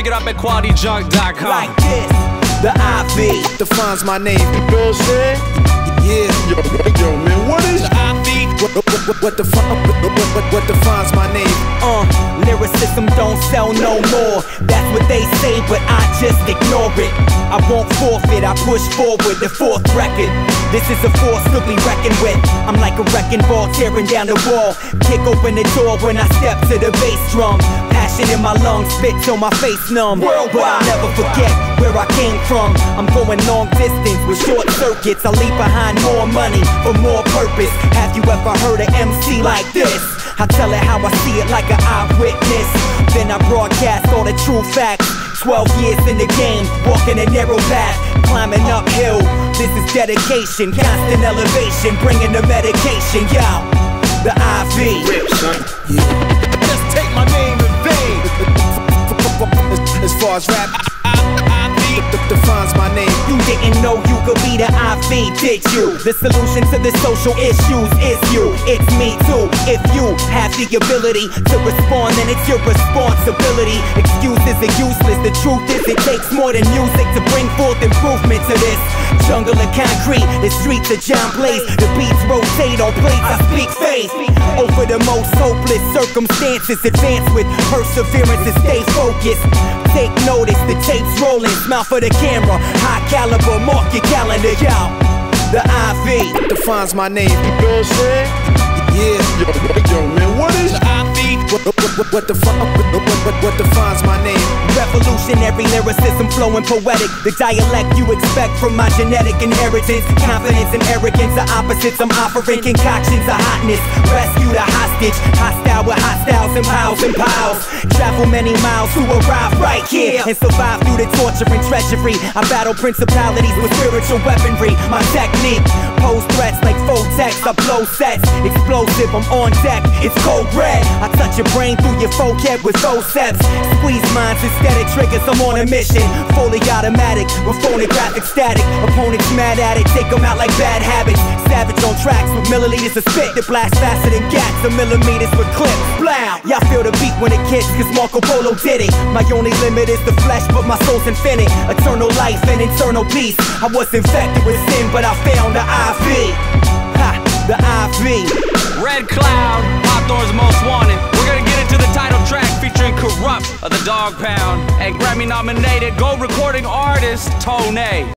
Pick it up at qualityjunk.com. Like this, the IV defines my name. You know what I'm saying? Yeah. Yo, man, what is The IV? What defines my name? Lyricism don't sell no more. That's what they say, but I just ignore it. I won't forfeit, I push forward, the fourth record. This is a force to be reckoned with. I'm like a wrecking ball tearing down the wall. Kick open the door when I step to the bass drum. Passion in my lungs, spit till my face numb. But I'll never forget where I came from. I'm going long distance with short circuits. I leave behind more money for more purpose. Have you ever heard an MC like this? I tell it how I see it like an eyewitness. Then I broadcast all the true facts. 12 years in the game, walking a narrow path, climbing uphill. This is dedication, constant elevation, bringing the medication. Yo, the IV. rip, son? Just take my name in vain. As far as rap defines my name. You didn't know you could be the IV, did you? The solution to the social issues is you. It's me too. If you have the ability to respond, then it's your responsibility. Excuses are useless. The truth is it takes more than music to bring forth improvement to this jungle of concrete. The streets of John Blaze. The beats rotate on plates. I speak faith over the most hopeless circumstances. Advance with perseverance and stay focused. Take notice, the tape's rolling. Smile for the camera, high caliber, mark your calendar, yo. The IV defines my name. You know what I'm saying? Yeah. Yo, man, what is The IV? What defines my name? Revolutionary lyricism, flowing poetic. The dialect you expect from my genetic inheritance. Confidence and arrogance are opposites. I'm offering concoctions of hotness. Rescue the hostage. Hostile with hostiles and piles. Travel many miles to arrive right here and survive through the torture and treachery. I battle principalities with spiritual weaponry. My technique pose threats like faux text. I blow sets, explosive. I'm on deck. It's cold red. I touch your brain through your forehead with forceps. Squeeze minds instead of triggers. I'm on a mission. Fully automatic with phonographic static. Opponents mad at it. Take them out like bad habits. Savage on tracks with milliliters of spit that blast faster than gats. The millimeters with clips. Blow. Y'all feel the beat when it kicks, cause Marco Polo did it. My only limit is the flesh, but my soul's infinite. Eternal life and eternal peace. I was infected with sin, but I found the IV. Ha, the IV. Red Cloud, Hawthorne's Most Wanted. We're gonna get into the title track featuring Corrupt of the Dog Pound and Grammy nominated gold recording artist Tone.